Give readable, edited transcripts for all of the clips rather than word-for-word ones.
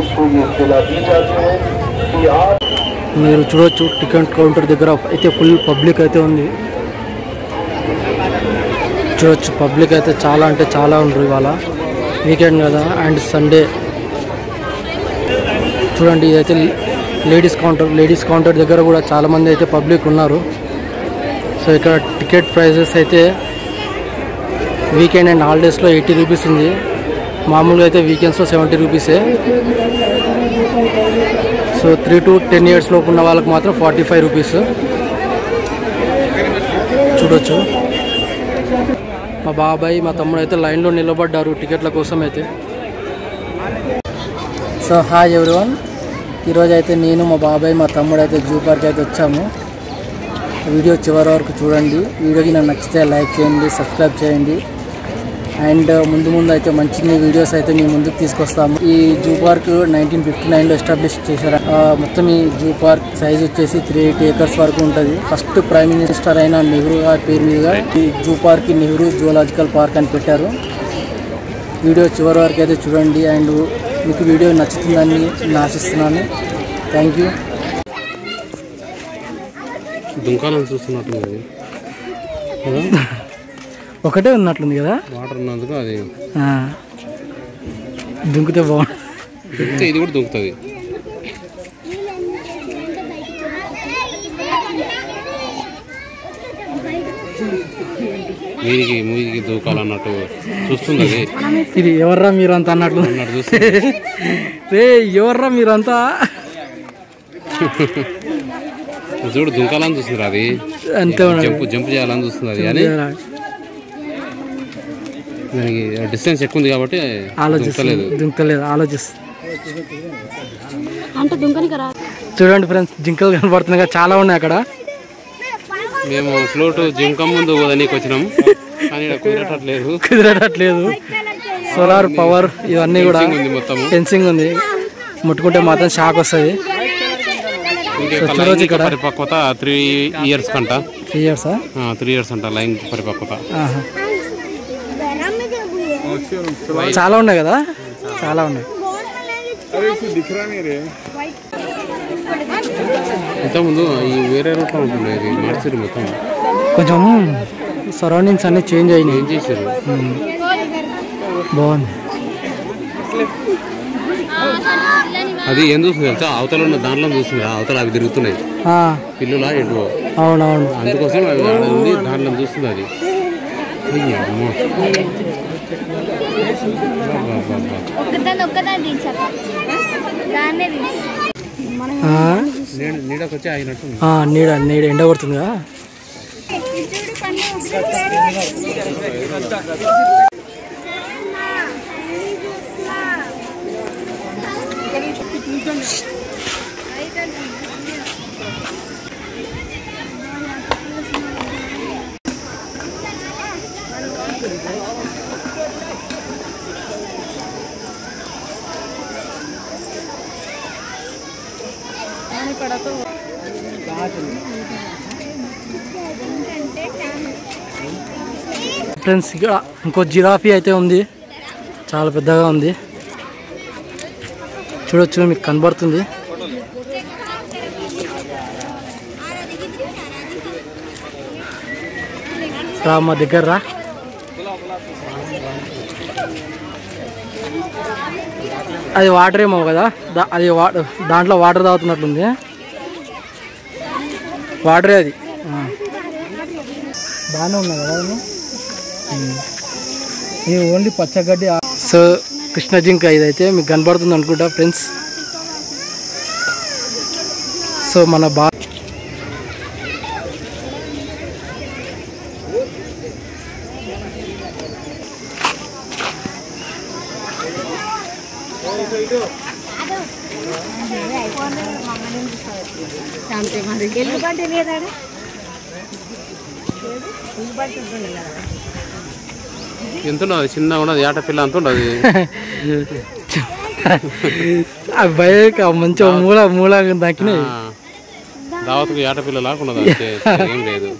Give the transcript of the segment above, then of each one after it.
इसको ये इत्तला दी जाती है कि आज మీరు చూడొచ్చు టికెట్ కౌంటర్ దగ్గర అయితే ఫుల్ పబ్లిక్ అయితే ఉంది. చూడొచ్చు పబ్లిక్ అయితే చాలా అంటే చాలా ఉండరు ఇవాళ వీకెండ్ కదా అండ్ సండే. చూడండి ఇదైతే లేడీస్ కౌంటర్ దగ్గర కూడా చాలామంది అయితే పబ్లిక్ ఉన్నారు. సో ఇక్కడ టికెట్ ప్రైజెస్ అయితే వీకెండ్ అండ్ హాలిడేస్లో 80 రూపీస్ ఉంది. మామూలుగా అయితే వీకెండ్స్లో 70 రూపీసే. సో 3 to 10 years లోపు ఉన్న వాళ్ళకి మాత్రం 45 రూపీస్. చూడొచ్చు మా బాబాయ్ మా తమ్ముడు అయితే లైన్లో నిలబడ్డారు టికెట్ల కోసం అయితే. సో హాయ్ ఎవ్రీవన్, ఈరోజు అయితే నేను మా బాబాయ్ మా తమ్ముడు అయితే జూ పార్క్ అయితే వచ్చాము. వీడియో చివరి వరకు చూడండి. వీడియోకి నాకు నచ్చితే లైక్ చేయండి, సబ్స్క్రైబ్ చేయండి. అండ్ ముందు అయితే మంచి వీడియోస్ అయితే మీ ముందుకు తీసుకొస్తాము. ఈ జూ పార్క్ 1959లో ఎస్టాబ్లిష్ చేశారు. మొత్తం ఈ జూ పార్క్ సైజ్ వచ్చేసి 380 acres వరకు ఉంటుంది. ఫస్ట్ ప్రైమ్ మినిస్టర్ అయిన నెహ్రూ గారి పేరు మీదుగా ఈ zoo park Nehru zoological park అని పెట్టారు. వీడియో చివరి వరకు అయితే చూడండి అండ్ మీకు వీడియో నచ్చుతుందని నేను ఆశిస్తున్నాను. Thank you. దుంకాలను చూస్తున్నట్టు ఒకటే ఉన్నట్లుంది కదా వాటర్ ఉన్నందుకు. అది దుంకితే బాగుంటుంది. ఇది కూడా దుంకుతుంది. మూగికి దూకాలన్నట్టు చూస్తుంది అది. ఇది ఎవర్రా మీరంతా అన్నట్లు రే ఎవర్రా మీరంతా చూడు దుంకాలని చూస్తుంది అది. అంతే జంప్ చేయాలని చూస్తుంది అది. అని దానికి డిస్టెన్స్ ఎక్కువ ఉంది కాబట్టి దుంకలేదు ఆలోచిస్తుంది. చూడండి ఫ్రెండ్స్, జింకలు కనబడుతున్నాయి కదా, చాలా ఉన్నాయి అక్కడ. మేము ఫ్లోట్ జింక ముందు నీకు వచ్చినాం కానీ కుదరట్లేదు. సోలార్ పవర్ ఇవన్నీ కూడా మొత్తం ఫెన్సింగ్ ఉంది. ముట్టుకుంటే మాత్రం షాక్ వస్తుంది. ఇక్కడ పరిపక్వత 3 years కంట. 3 years 3 years అంట లైన్ పరిపక్వత. చాలా ఉన్నాయి కదా, చాలా ఉన్నాయి. ఇంతకుముందు ఈ వేరే రూట్లో ఉంటుంది, ఇది మార్చారు మొత్తం. కొంచెం సరౌండింగ్స్ అన్ని చేంజ్ అయినాయి. ఏం చేశారు, బాగుంది. అది ఏం చూస్తుంది తెలుసా, అవతల ఉన్న దాంట్లో చూస్తుంది. అవతల అవి తిరుగుతున్నాయి పిల్లులా ఎటువో. అవునవును, అందుకోసం అవి ఉంది దాంట్లో చూస్తుంది. అది నీడకొచ్చి ఆగినట్టు. నీడ ఎండ కొడుతుందిగా. ఫ్రెండ్స్, ఇక్కడ ఇంకో జిరాఫీ అయితే ఉంది, చాలా పెద్దగా ఉంది. చూడొచ్చు, మీకు కనబడుతుంది. రా మా దగ్గర రా. అది వాటర్ ఏమో కదా, అది దాంట్లో వాటర్ తాగుతున్నట్లుంది. వాటరే అది. బాగానే ఉన్నాయి కదా ఇది. ఓన్లీ పచ్చగడ్డి. సో కృష్ణ జింక ఇదైతే మీకు కనబడుతుంది అనుకుంటా ఫ్రెండ్స్. సో మన ఎంత ఉన్నది, చిన్నగా ఉన్నది, ఏట పిల్ల అంత ఉండదు. బయట మంచిగా మూల దక్కినాయి. దావత్కు ఏట పిల్ల లాకున్నది, ఏం లేదు.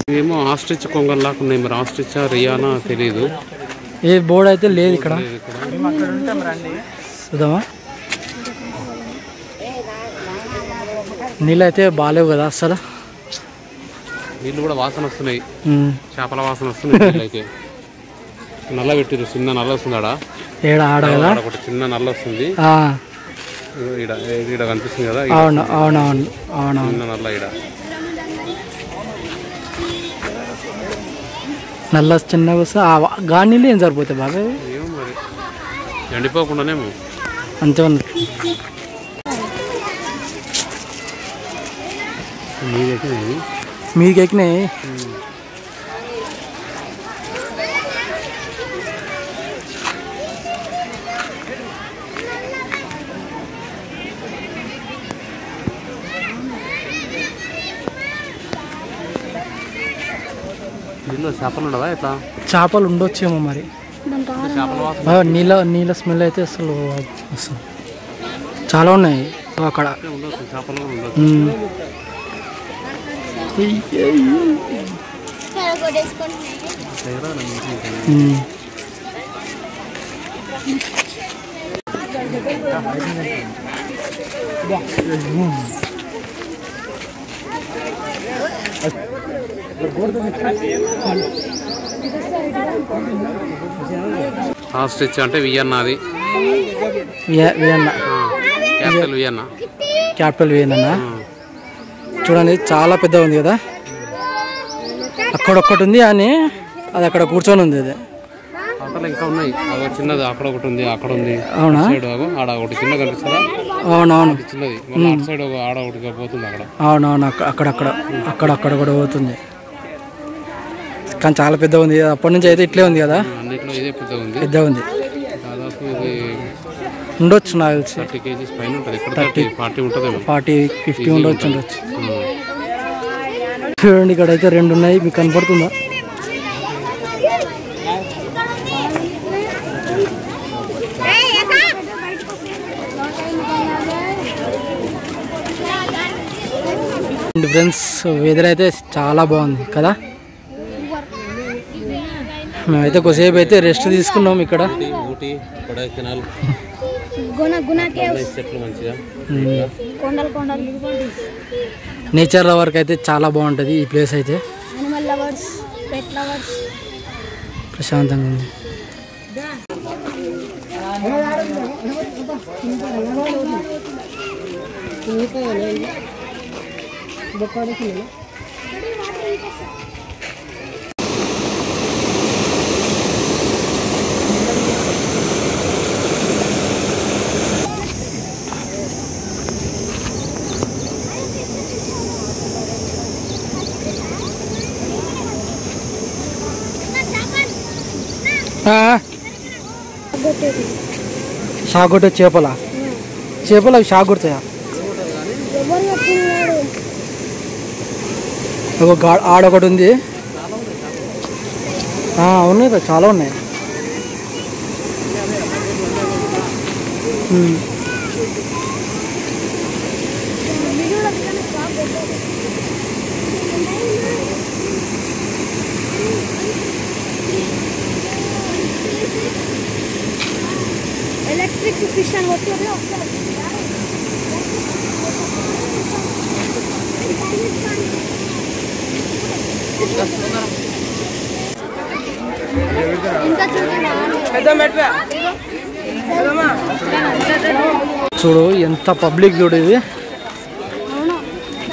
ఇవేమో ఆస్ట్రిచ్ కొంగలు లాక్కున్నాయి. మరి ఆస్ట్రిచా రియానా తెలియదు. ఏ బోర్డు అయితే లేదు ఇక్కడ. చూద్దామా. నీళ్ళు అయితే బాగాలేవు కదా అసలు. నీళ్ళు కూడా వాసన వస్తున్నాయి, చేపల వాసన వస్తున్నాయి. నీళ్ళు అయితే నల్ల పెట్టిరు, చిన్న నల్ల వస్తుంది ఆడ ఆడ కదా ఒకటి చిన్న నల్ల వస్తుంది. ఈడ కనిపిస్తుంది కదా. అవును అవునవును అవును చిన్న నల్ల ఈడ నల్ల చిన్నగా వస్తే గాడి నీళ్ళు ఏం సరిపోతాయి బాగా. ఏమో మరి ఎండిపోకుండానేమో అంతే ఉన్నట్టు. మీకు ఎక్కినాయి. చేపలు ఉండవా ఇట్లా? చేపలు ఉండొచ్చేమో మరి. నీళ్ళ స్మెల్ అయితే అసలు చాలా ఉన్నాయి అక్కడ. ఆస్ట్రిచ్ అంటే వియన్నా, అది Vienna, capital Vienna. Capital Vienna చూడండి, చాలా పెద్దగా ఉంది కదా. అక్కడొక్కటి ఉంది అని అది అక్కడ కూర్చొని ఉంది. అది అక్కడ ఇంకా ఉన్నాయి, చిన్నది అక్కడ ఒకటి ఉంది, అక్కడ ఉంది. అవునా? ఆడ ఒకటి చిన్నది కనిపిస్తుందా? అవునవును, చిన్నది. అటు సైడ్ ఆడ ఒకటి పోతుంది అక్కడ. అవునవును, అక్కడ కూడా పోతుంది. కానీ చాలా పెద్దగా ఉంది. అప్పటి నుంచి అయితే ఇట్లే ఉంది కదా. అన్నిట్లో ఇదే పెద్దగా ఉంది. దాదాపు ఇది ఉండొచ్చు నాకు తెలిసి 30 kgs పైన ఉంటుంది. ఇక్కడ 40 ఉంటుంది, 40-50 ఉండొచ్చు. చూడండి, ఇక్కడ అయితే 2 ఉన్నాయి. మీకు కనపడుతుందా? ఫ్రెండ్స్, వెదర్ అయితే చాలా బాగుంది కదా. మేమైతే కొద్దిసేపు అయితే రెస్ట్ తీసుకున్నాం ఇక్కడ. నేచర్ లవర్కి అయితే చాలా బాగుంటుంది ఈ ప్లేస్ అయితే. ప్రశాంతంగా ఉంది. షాగొట్టే చేపలా? చేపలు అవి షాగొడతాయా? ఆడొకటి ఉంది. ఉన్నాయి, చాలా ఉన్నాయి. ఎలక్ట్రిక్ ఫిష్ అని కొట్టి చూడు ఎంత పబ్లిక్ చూడు. ఇది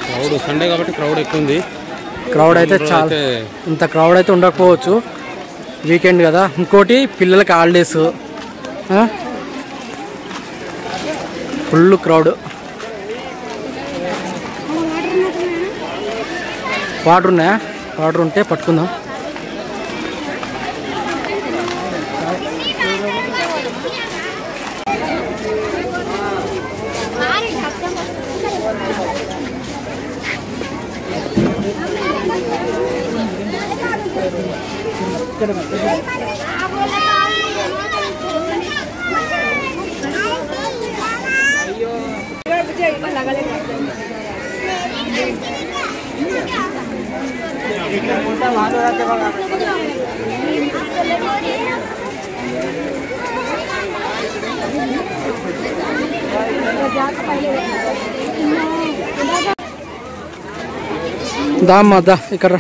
క్రౌడ్ సండే కాబట్టి క్రౌడ్ ఎక్కువ ఉంది. క్రౌడ్ అయితే చాలా, ఇంత క్రౌడ్ అయితే ఉండకపోవచ్చు, వీకెండ్ కదా. ఇంకోటి పిల్లలకి హాలిడేస్, ఫుల్ క్రౌడ్. వాటర్ ఉన్నాయా? వాటర్ ఉంటే పట్టుకుందాం. దా అమ్మా దా ఇక్కడ రా.